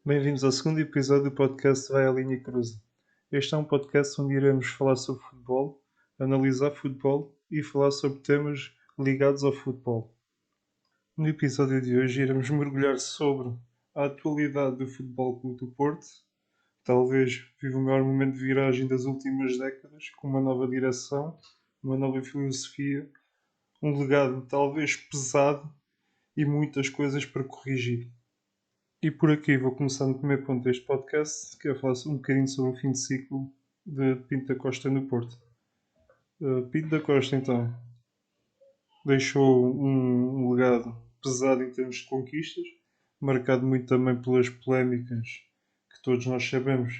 Bem-vindos ao segundo episódio do podcast Vai à Linha Cruza. Este é um podcast onde iremos falar sobre futebol, analisar futebol e falar sobre temas ligados ao futebol. No episódio de hoje iremos mergulhar sobre a atualidade do Futebol Clube do Porto, talvez vive o maior momento de viragem das últimas décadas, com uma nova direção, uma nova filosofia, um legado talvez pesado e muitas coisas para corrigir. E por aqui vou começar no primeiro ponto deste podcast, que é falar um bocadinho sobre o fim de ciclo de Pinto da Costa no Porto. Pinto da Costa, então, deixou um legado pesado em termos de conquistas, marcado muito também pelas polémicas que todos nós sabemos.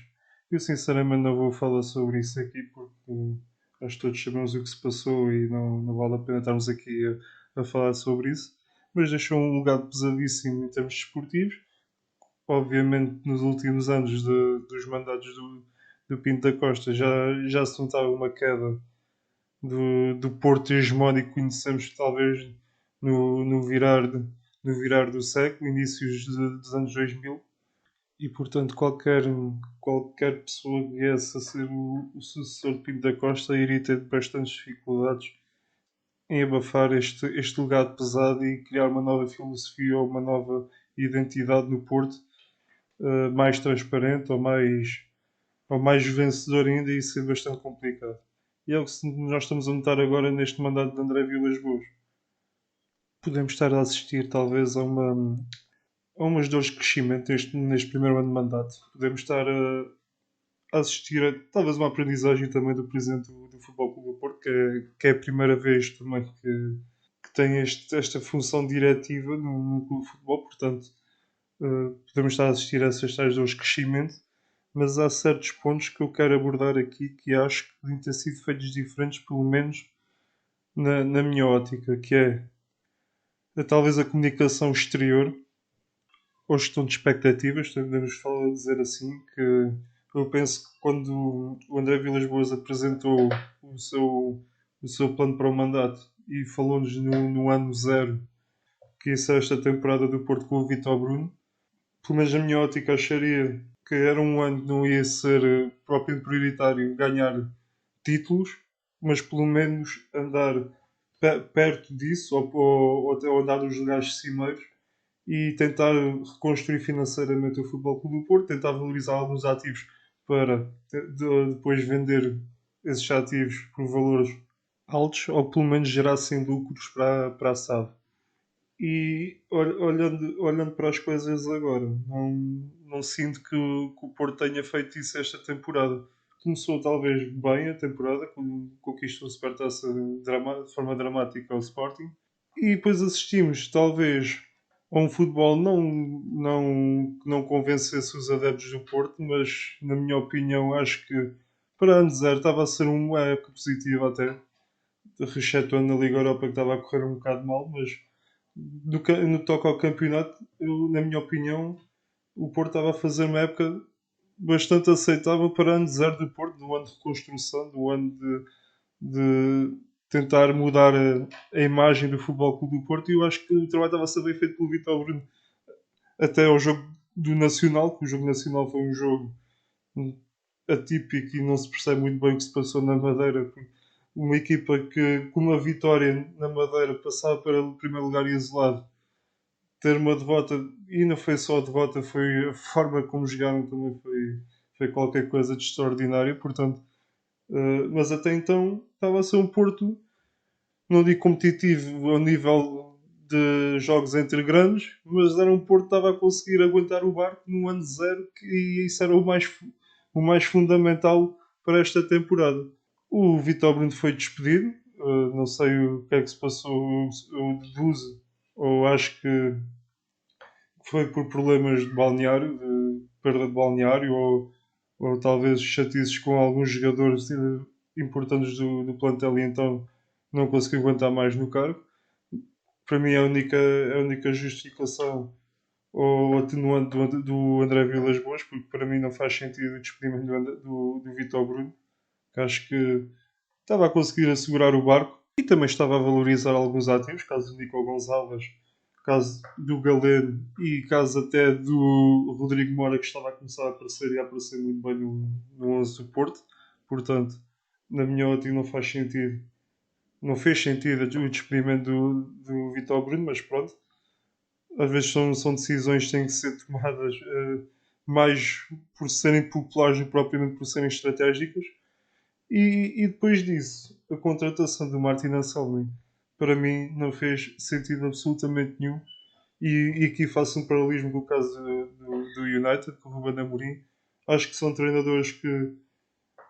Eu sinceramente não vou falar sobre isso aqui porque acho que todos sabemos o que se passou e não vale a pena estarmos aqui a falar sobre isso. Mas deixou um legado pesadíssimo em termos desportivos. Obviamente, nos últimos anos dos mandatos do Pinto da Costa já se notava uma queda do Porto hegemónico que conhecemos talvez no virar do século, inícios dos anos 2000, e portanto qualquer pessoa que viesse a ser o sucessor de Pinto da Costa iria ter bastantes dificuldades em abafar este legado pesado e criar uma nova filosofia ou uma nova identidade no Porto, mais transparente ou mais vencedor ainda, e ser bastante complicado. E é o que nós estamos a notar agora neste mandato de André Vilas Boas. Podemos estar a assistir talvez a umas dores de crescimento neste primeiro ano de mandato. Podemos estar a assistir a talvez uma aprendizagem também do presidente do Futebol Clube do Porto, que é a primeira vez também que tem esta função diretiva no clube de futebol, portanto podemos estar a assistir a essas tais dores de crescimento, mas há certos pontos que eu quero abordar aqui que acho que devem ter sido feitos diferentes, pelo menos na minha ótica, que é talvez a comunicação exterior ou gestão de expectativas, podemos dizer assim, que eu penso que quando o André Vilas Boas apresentou o seu, o seu plano para o mandato e falou-nos no ano zero, que isso é esta temporada do Porto com o Vitor Bruno, pelo menos na minha ótica acharia que era um ano que não ia ser próprio prioritário ganhar títulos, mas pelo menos andar perto disso, ou até andar nos lugares cimeiros, e tentar reconstruir financeiramente o Futebol Clube do Porto, tentar valorizar alguns ativos para depois vender esses ativos por valores altos, ou pelo menos gerassem lucros para a SAD. E olhando para as coisas agora, não sinto que o Porto tenha feito isso esta temporada. Começou talvez bem a temporada, com conquistou a Supertaça de forma dramática ao Sporting. E depois assistimos talvez a um futebol que não convencesse os adeptos do Porto, mas na minha opinião acho que para ano zero estava a ser uma época positiva até, excetuando na Liga Europa que estava a correr um bocado mal, mas no que toca ao campeonato, na minha opinião, o Porto estava a fazer uma época bastante aceitável para ano zero do Porto, do ano de reconstrução, do ano de tentar mudar a imagem do Futebol Clube do Porto, e eu acho que o trabalho estava a ser bem feito pelo Vitor Bruno até ao jogo do Nacional, que o jogo Nacional foi um jogo atípico e não se percebe muito bem o que se passou na Madeira. Uma equipa que, com uma vitória na Madeira, passava para o primeiro lugar isolado, ter uma derrota, e não foi só a derrota, foi a forma como jogaram também, foi qualquer coisa de extraordinário. Portanto, mas até então estava a ser um Porto, não digo competitivo ao nível de jogos entre grandes, mas era um Porto que estava a conseguir aguentar o barco no ano zero, e isso era o mais fundamental para esta temporada. O Vitor Bruno foi despedido, não sei o que é que se passou, eu deduzo, ou acho que foi por problemas de balneário, de perda de balneário, ou talvez chatices com alguns jogadores importantes do plantel, e então não conseguiu aguentar mais no cargo. Para mim, a única justificação ou atenuante do André Vilas Boas, porque para mim não faz sentido o despedimento do Vitor Bruno, que acho que estava a conseguir assegurar o barco e também estava a valorizar alguns ativos, caso o Nico Gonçalves, caso do Galeno e caso até do Rodrigo Mora, que estava a começar a aparecer e a aparecer muito bem no 11 do Porto. Portanto, na minha ótica, não faz sentido. Não fez sentido o despedimento do Vitor Bruno, mas pronto. Às vezes são decisões que têm que ser tomadas mais por serem populares do que propriamente por serem estratégicas. E depois disso, a contratação do Martin Anselmi, para mim, não fez sentido absolutamente nenhum. E aqui faço um paralelismo com o caso do United, com o Ruben Amorim. Acho que são treinadores que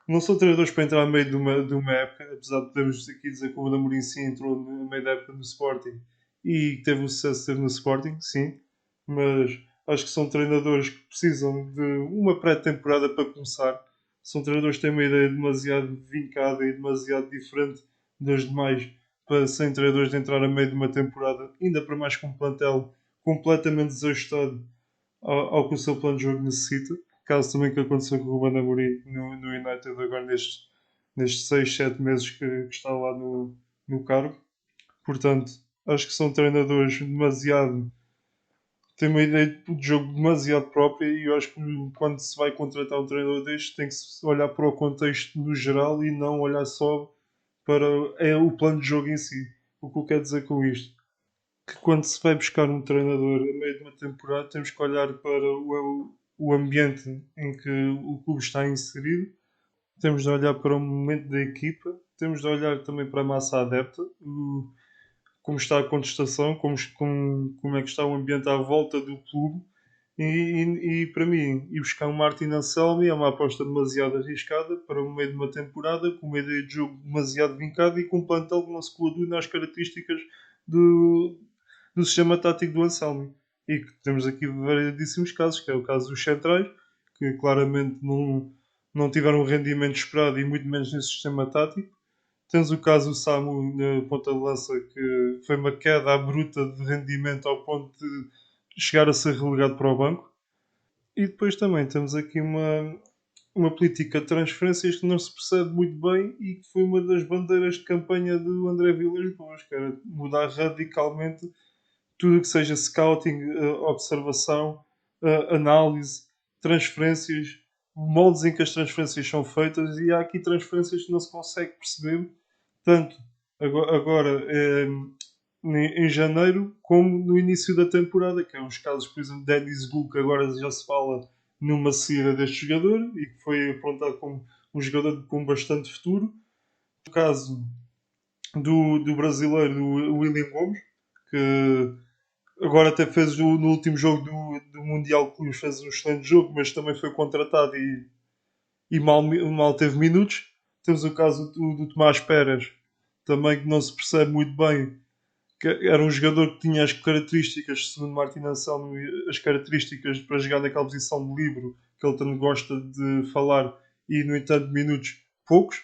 não são treinadores para entrar no meio de uma época, apesar de podermos aqui dizer que o Ruben Amorim sim entrou no meio da época no Sporting e teve o sucesso que teve no Sporting, sim, mas acho que são treinadores que precisam de uma pré-temporada para começar. São treinadores que têm uma ideia demasiado vincada e demasiado diferente das demais para serem treinadores de entrar a meio de uma temporada, ainda para mais com um plantel completamente desajustado ao que o seu plano de jogo necessita. Caso também que aconteceu com o Ruben Amorim no United agora nestes 6 7 meses que está lá no cargo. Portanto, acho que são treinadores demasiado. Têm uma ideia de jogo demasiado própria e eu acho que quando se vai contratar um treinador deste tem que se olhar para o contexto no geral e não olhar só para o plano de jogo em si. O que eu quero dizer com isto? Que quando se vai buscar um treinador a meio de uma temporada, temos que olhar para o ambiente em que o clube está inserido, temos de olhar para o momento da equipa, temos de olhar também para a massa adepta, como está a contestação, como é que está o ambiente à volta do clube. E para mim, ir buscar um Martin Anselmi é uma aposta demasiado arriscada para o meio de uma temporada, com uma ideia de jogo demasiado vincada e com um plantel que não se coaduna às características do, do sistema tático do Anselmi. E que temos aqui variedíssimos casos, que é o caso dos centrais, que claramente não tiveram o rendimento esperado e muito menos nesse sistema tático. Temos o caso do Samu na ponta de lança, que foi uma queda à bruta de rendimento ao ponto de chegar a ser relegado para o banco. E depois também temos aqui uma política de transferências que não se percebe muito bem e que foi uma das bandeiras de campanha do André Vilas Boas, que era mudar radicalmente tudo o que seja scouting, observação, análise, transferências, moldes em que as transferências são feitas e há aqui transferências que não se consegue perceber tanto agora em janeiro como no início da temporada, que é os casos, por exemplo, de Dennis Gu, que agora já se fala numa saída deste jogador e que foi apontado como um jogador com bastante futuro. O caso do brasileiro, do William Gomes, que agora até fez no último jogo do Mundial de Clubes, fez um excelente jogo, mas também foi contratado e mal teve minutos. Temos o caso do Tomás Pérez, também que não se percebe muito bem, que era um jogador que tinha as características, segundo Martin Anselmo, as características para jogar naquela posição de livro que ele tanto gosta de falar e, no entanto, minutos poucos.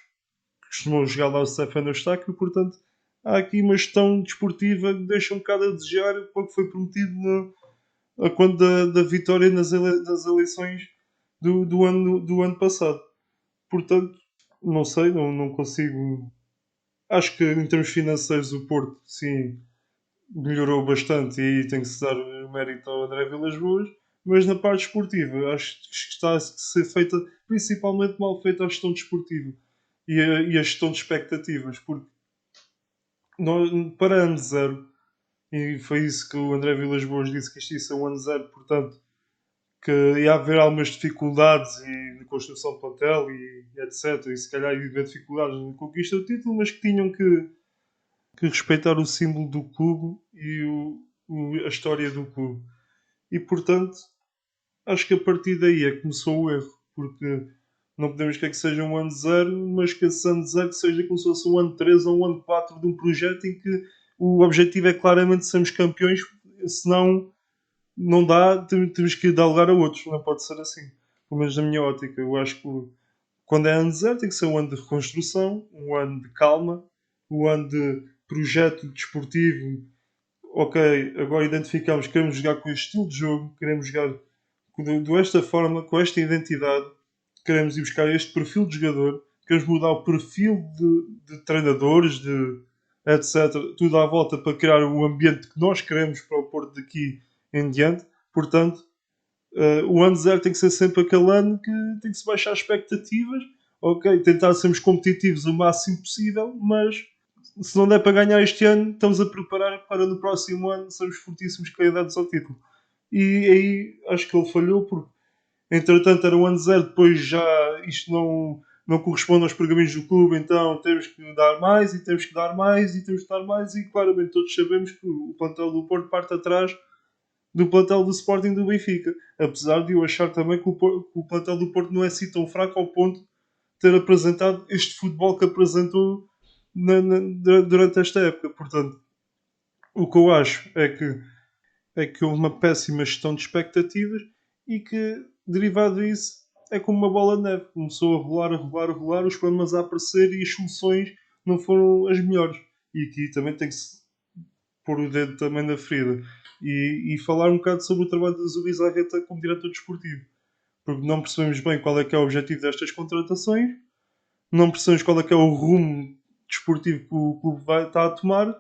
Costumou jogar lá o Stefano Eustáquio, portanto, há aqui uma gestão desportiva que deixa um bocado a desejar para o que foi prometido a quando da vitória nas eleições do ano passado. Portanto, não sei, não consigo. Acho que em termos financeiros o Porto, sim, melhorou bastante e aí tem que se dar o mérito ao André Vilas Boas, mas na parte esportiva acho que está a ser feita, principalmente mal feita a gestão desportiva e a gestão de expectativas, porque para ano zero, e foi isso que o André Vilas Boas disse que isto ia ser um ano zero, portanto, que ia haver algumas dificuldades na construção de plantel e etc. E se calhar ia haver dificuldades na conquista do título, mas que tinham que respeitar o símbolo do clube e a história do clube. E portanto, acho que a partir daí é que começou o erro, porque não podemos querer que seja um ano zero, mas que esse ano zero que seja como se fosse um ano 3 ou um ano 4 de um projeto em que o objetivo é claramente sermos campeões, senão não dá, temos que dar lugar a outros, não pode ser assim. Pelo menos na minha ótica, eu acho que quando é ano zero tem que ser um ano de reconstrução, um ano de calma, um ano de projeto desportivo. Ok, agora identificamos que queremos jogar com este estilo de jogo, queremos jogar desta forma, com esta identidade, queremos ir buscar este perfil de jogador, queremos mudar o perfil de treinadores, de etc. Tudo à volta para criar o ambiente que nós queremos para o Porto daqui em diante. Portanto, o ano zero tem que ser sempre aquele ano que tem que se baixar as expectativas. Ok, tentar sermos competitivos o máximo possível, mas se não der para ganhar este ano, estamos a preparar para no próximo ano sermos fortíssimos candidatos ao título. E aí acho que ele falhou, porque entretanto era o ano zero, depois já isto não corresponde aos pergaminhos do clube, então temos que dar mais e temos que dar mais e temos que dar mais, e claramente todos sabemos que o plantel do Porto parte atrás do plantel do Sporting do Benfica. Apesar de eu achar também que que o plantel do Porto não é assim tão fraco ao ponto de ter apresentado este futebol que apresentou durante esta época. Portanto, o que eu acho é que houve uma péssima gestão de expectativas e que, derivado disso, é como uma bola de neve. Começou a rolar, a rolar, a rolar, os problemas a aparecer e as soluções não foram as melhores. E aqui também tem que se pôr o dedo também na ferida. E falar um bocado sobre o trabalho de Zubizarreta como diretor desportivo. Porque não percebemos bem qual é que é o objetivo destas contratações, não percebemos qual é que é o rumo desportivo que o clube está a tomar,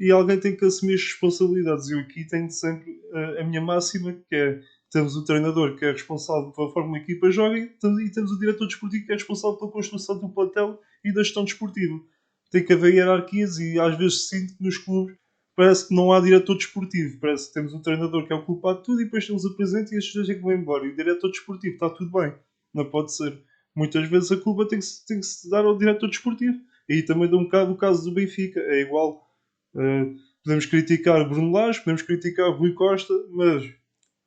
e alguém tem que assumir as responsabilidades. Eu aqui tenho sempre a minha máxima, que é: temos o treinador que é responsável pela forma como a equipa joga, e temos o diretor desportivo que é responsável pela construção do plantel e da gestão desportiva. Tem que haver hierarquias, e às vezes sinto que nos clubes parece que não há diretor desportivo. Parece que temos um treinador que é o culpado de tudo, e depois temos o presidente e estes dois é que vão embora. E o diretor desportivo está tudo bem. Não pode ser. Muitas vezes a culpa tem que se dar ao diretor desportivo. E também dá um bocado o caso do Benfica. É igual. Podemos criticar Bruno Lage, podemos criticar Rui Costa, mas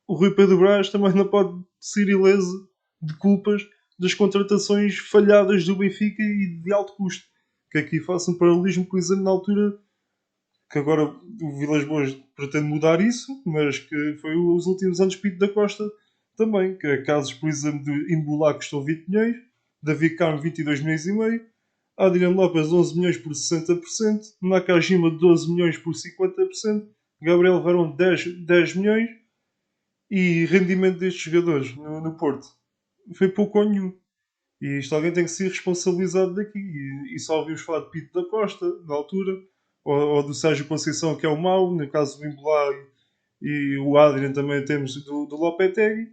o Rui Pedro Brás também não pode ser ileso de culpas das contratações falhadas do Benfica e de alto custo. Que aqui faça um paralelismo, por exemplo, na altura que agora o Vilas Boas pretende mudar isso, mas que foi os últimos anos Pinto da Costa também, que é casos, por exemplo, de Imbulá, que custou 20 milhões, David Carmo 22 milhões e meio, Adriano Lopes 11 milhões por 60%, Nakajima 12 milhões por 50%, Gabriel Verón 10 milhões, e rendimento destes jogadores no Porto foi pouco ou nenhum. E isto alguém tem que ser responsabilizado daqui. E só ouvimos falar de Pinto da Costa, na altura, ou do Sérgio Conceição, que é o mau, no caso do Imbolá, e o Adrian também temos do Lopetegui.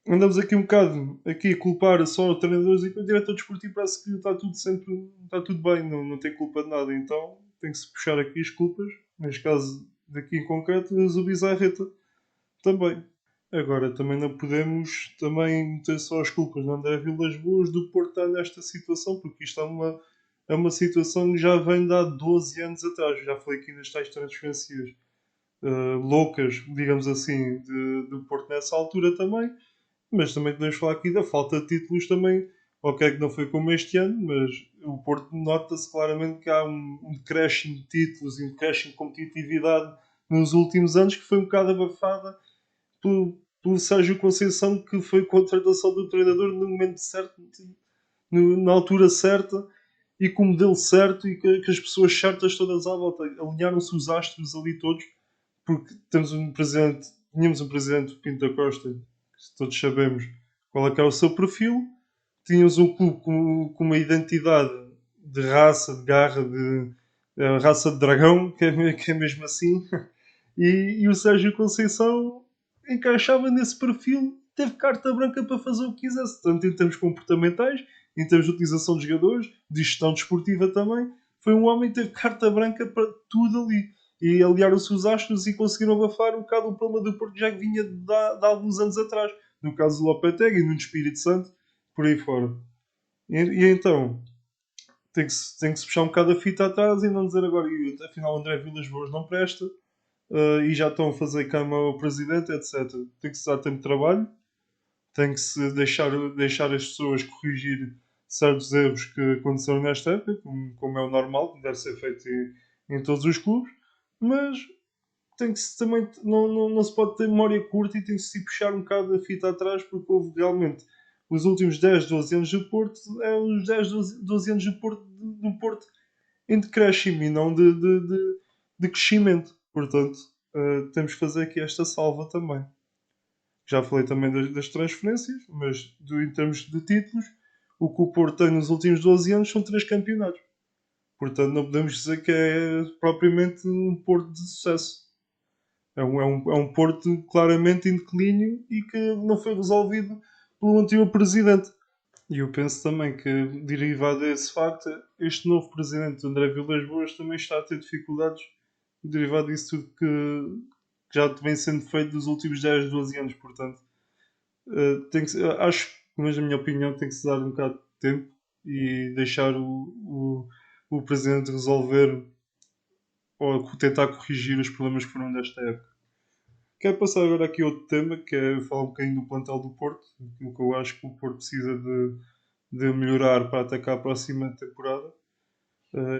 Andamos aqui um bocado aqui a culpar só os treinadores, e o diretor desportivo parece que está tudo sempre está tudo bem, não tem culpa de nada. Então tem que se puxar aqui as culpas, neste caso daqui em concreto, o Bizarreta também. Agora, também não podemos também meter só as culpas no André Vilas Boas do Porto estar nesta situação, porque isto é uma situação que já vem de há 12 anos atrás. Já falei aqui nas tais transferências loucas, digamos assim, do Porto nessa altura também. Mas também podemos falar aqui da falta de títulos também. Ok, que não foi como este ano, mas o Porto nota-se claramente que há um decréscimo de títulos e um decréscimo de competitividade nos últimos anos, que foi um bocado abafada pelo Sérgio Conceição, que foi contratação do treinador no momento certo, na altura certa e com o modelo certo, e que as pessoas certas todas à volta. Alinharam-se os astros ali todos, porque tínhamos um presidente, Pinto da Costa, que todos sabemos qual é que é o seu perfil. Tínhamos um clube com uma identidade de raça, de garra, de raça de dragão, que é mesmo assim. E o Sérgio Conceição encaixava nesse perfil, teve carta branca para fazer o que quisesse, tanto em termos comportamentais, em termos de utilização de jogadores, de gestão desportiva também. Foi um homem que teve carta branca para tudo ali. E aliaram-se os astros e conseguiram abafar um bocado o problema do Porto, já que vinha de alguns anos atrás. No caso do Lopetegui, no Espírito Santo, por aí fora. E então, tem que se puxar um bocado a fita atrás e não dizer agora: afinal, André Vilas Boas não presta, e já estão a fazer cama ao presidente, etc. Tem que se dar tempo de trabalho, tem que se deixar as pessoas corrigir certos erros que aconteceram nesta época, como é o normal, que deve ser feito em todos os clubes, mas tem que se também não se pode ter memória curta, e tem que se puxar um bocado a fita atrás, porque houve realmente os últimos 10, 12 anos do Porto, os 10, 12 anos do Porto em decréscimo e não de crescimento. Portanto, temos que fazer aqui esta salva também. Já falei também das transferências, mas em termos de títulos, o que o Porto tem nos últimos 12 anos são 3 campeonatos. Portanto, não podemos dizer que é propriamente um Porto de sucesso. É um Porto claramente em declínio e que não foi resolvido pelo anterior presidente. E eu penso também que, derivado desse facto, este novo presidente, André Vilas Boas, também está a ter dificuldades derivado disso tudo que já vem sendo feito nos últimos 10, 12 anos. Portanto, acho, mas na minha opinião, tem que se dar um bocado de tempo e deixar o presidente resolver ou tentar corrigir os problemas que foram desta época. Quero passar agora aqui a outro tema, que é falar um bocadinho do plantel do Porto, o que eu acho que o Porto precisa de melhorar para atacar a próxima temporada.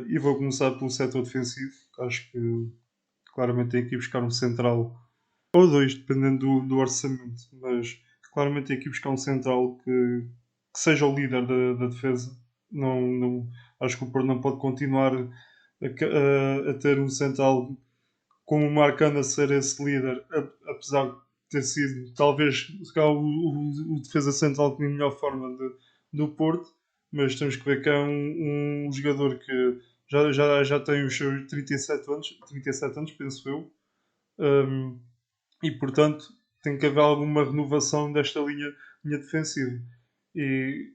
E vou começar pelo setor defensivo, que acho que claramente tem que ir buscar um central, ou dois, dependendo do orçamento, mas claramente tem que ir buscar um central que seja o líder da defesa. Acho que o Porto não pode continuar a ter um central com o Marcano a ser esse líder, apesar de ter sido talvez se calhar, o defesa central com a melhor forma do Porto, mas temos que ver que é um jogador que já tem os seus 37 anos, penso eu, um, e portanto tem que haver alguma renovação desta linha defensiva. E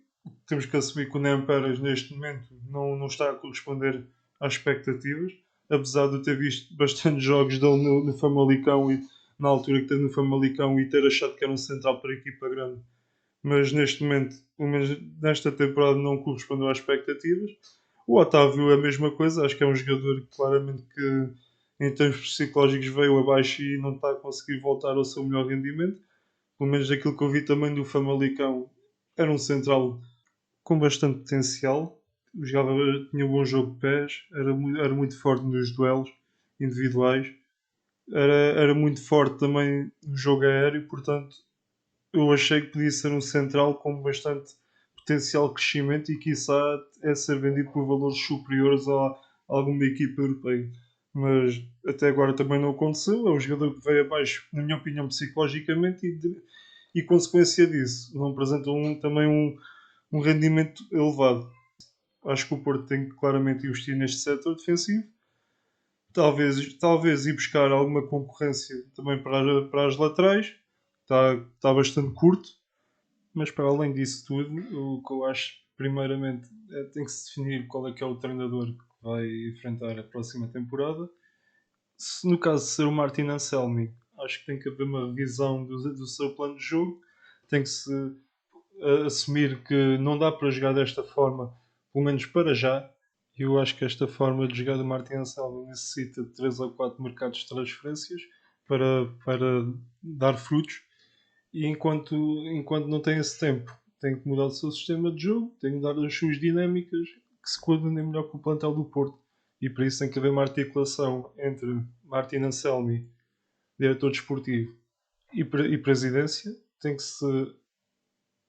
temos que assumir que o Ney Pérez neste momento não está a corresponder às expectativas, apesar de eu ter visto bastantes jogos dele no Famalicão e na altura que esteve no Famalicão e ter achado que era um central para a equipa grande. Mas neste momento, pelo menos nesta temporada, não correspondeu às expectativas. O Otávio é a mesma coisa, acho que é um jogador claramente que em termos psicológicos veio abaixo e não está a conseguir voltar ao seu melhor rendimento. Pelo menos aquilo que eu vi também do Famalicão, era um central com bastante potencial. Jogava, tinha um bom jogo de pés, era muito forte nos duelos individuais, era muito forte também no jogo aéreo, portanto eu achei que podia ser um central com bastante potencial de crescimento e quiçá é ser vendido por valores superiores a alguma equipa europeia. Mas até agora também não aconteceu. É um jogador que veio abaixo, na minha opinião, psicologicamente e consequência disso, não apresenta também um rendimento elevado. Acho que o Porto tem que claramente investir neste setor defensivo. Talvez ir buscar alguma concorrência também para as laterais. Está bastante curto. Mas para além disso tudo, o que eu acho, primeiramente, tem que se definir qual é que é o treinador que vai enfrentar a próxima temporada. Se no caso de ser o Martin Anselmi, acho que tem que haver uma revisão do seu plano de jogo. Tem que se assumir que não dá para jogar desta forma, pelo menos para já. E eu acho que esta forma de jogar do Martin Anselmi necessita de 3 ou 4 mercados de transferências para dar frutos. E enquanto não tem esse tempo, tem que mudar o seu sistema de jogo, tem que mudar as suas dinâmicas que se coordenem melhor com o plantel do Porto. E para isso tem que haver uma articulação entre Martin Anselmi, diretor desportivo, e presidência. Tem que se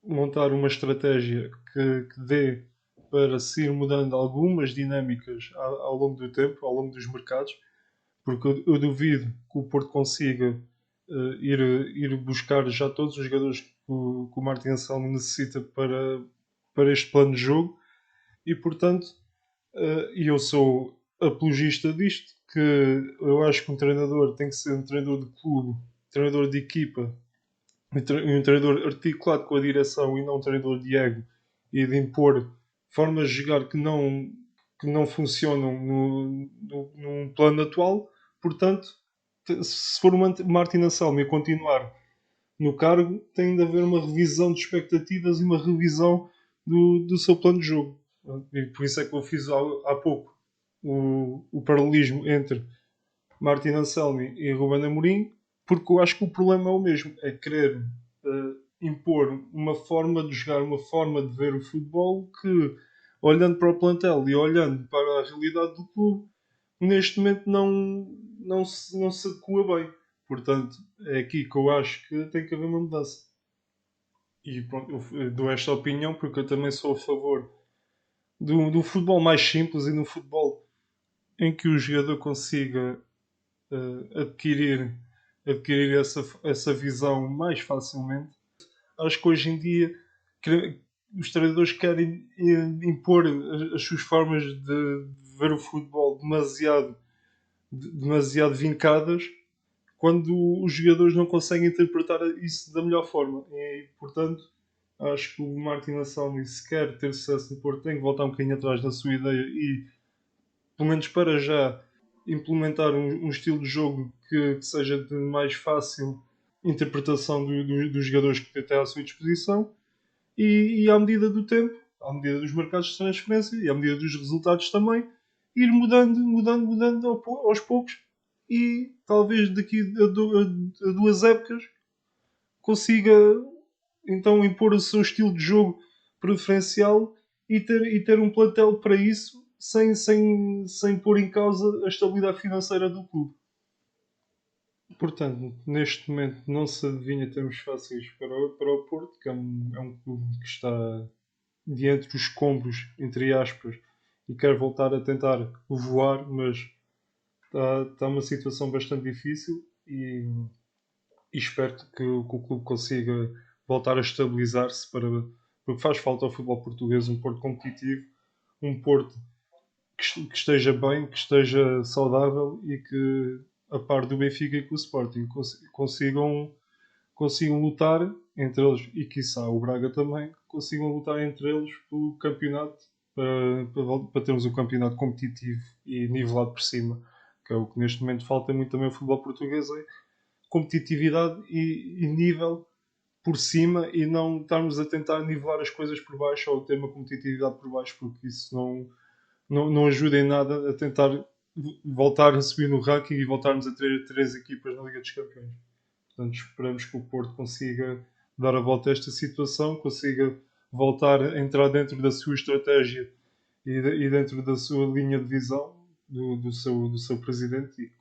montar uma estratégia que dê para se ir mudando algumas dinâmicas ao longo do tempo, ao longo dos mercados, porque eu duvido que o Porto consiga ir buscar já todos os jogadores que o Martin Anselmo necessita para este plano de jogo e portanto eu sou apologista disto, que eu acho que um treinador tem que ser um treinador de clube, um treinador de equipa, um treinador articulado com a direção e não um treinador de ego e de impor formas de jogar que não funcionam num plano atual. Portanto, se for o Martin Anselmi a continuar no cargo, tem de haver uma revisão de expectativas e uma revisão do seu plano de jogo. E por isso é que eu fiz há pouco o paralelismo entre Martin Anselmi e Ruben Amorim, porque eu acho que o problema é o mesmo, é querer impor uma forma de jogar, uma forma de ver o futebol que, olhando para o plantel e olhando para a realidade do clube, neste momento não se adequa bem. Portanto, é aqui que eu acho que tem que haver uma mudança. E pronto, eu dou esta opinião porque eu também sou a favor do futebol mais simples e no futebol em que o jogador consiga adquirir essa visão mais facilmente. Acho que hoje em dia os treinadores querem impor as suas formas de ver o futebol demasiado vincadas, quando os jogadores não conseguem interpretar isso da melhor forma. E, portanto, acho que o Martin Assalmi, se quer ter sucesso no Porto, tem que voltar um bocadinho atrás da sua ideia e, pelo menos para já, implementar um estilo de jogo que seja de mais fácil interpretação dos jogadores que tem à sua disposição e à medida do tempo, à medida dos mercados de transferência e à medida dos resultados também, ir mudando aos poucos e talvez daqui a duas épocas consiga então impor o seu estilo de jogo preferencial e ter um plantel para isso sem pôr em causa a estabilidade financeira do clube. Portanto, neste momento não se adivinha termos fáceis para o Porto, que é um clube que está diante dos escombros, entre aspas, e quer voltar a tentar voar, mas está uma situação bastante difícil e espero que o clube consiga voltar a estabilizar-se porque faz falta ao futebol português um Porto competitivo, um Porto que esteja bem, que esteja saudável e que, a par do Benfica e com o Sporting, consigam lutar entre eles, e quiçá o Braga também, consigam lutar entre eles pelo campeonato, para termos um campeonato competitivo e nivelado por cima, que é o que neste momento falta muito também ao futebol português, é competitividade e nível por cima e não estarmos a tentar nivelar as coisas por baixo ou ter uma competitividade por baixo, porque isso não ajuda em nada a tentar voltar a subir no ranking e voltarmos a ter três equipas na Liga dos Campeões. Portanto, esperamos que o Porto consiga dar a volta a esta situação, consiga voltar a entrar dentro da sua estratégia e dentro da sua linha de visão do seu presidente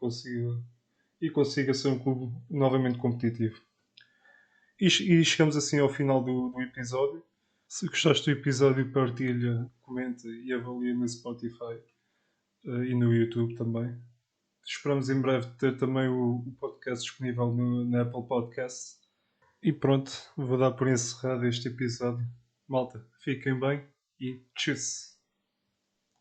e consiga ser um clube novamente competitivo. E chegamos assim ao final do episódio. Se gostaste do episódio, partilha, comenta e avalia no Spotify e no YouTube também. Esperamos em breve ter também o podcast disponível na Apple Podcasts. E pronto, vou dar por encerrado este episódio. Malta, fiquem bem e tchau.